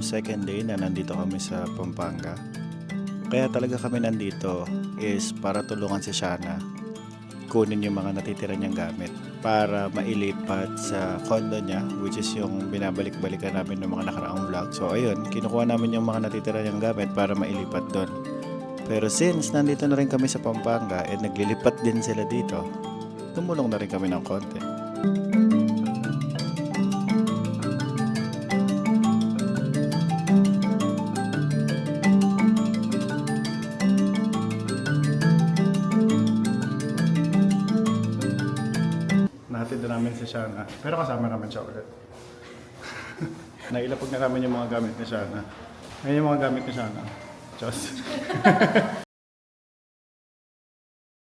second day na nandito kami sa Pampanga. Kaya talaga kami nandito is para tulungan si Shana kunin yung mga natitira niyang gamit para mailipat sa condo niya, which is yung binabalik-balikan namin ng mga nakaraang vlog. So ayun, kinukuha namin yung mga natitira niyang gamit para mailipat doon. Pero since nandito na rin kami sa Pampanga at naglilipat din sila dito, tumulong na rin kami ng konti. Nahatid na namin si Shana, pero kasama naman siya ulit. Nailapag na namin yung mga gamit ni Shana. Ngayon yung mga gamit ni Shana. Diyos.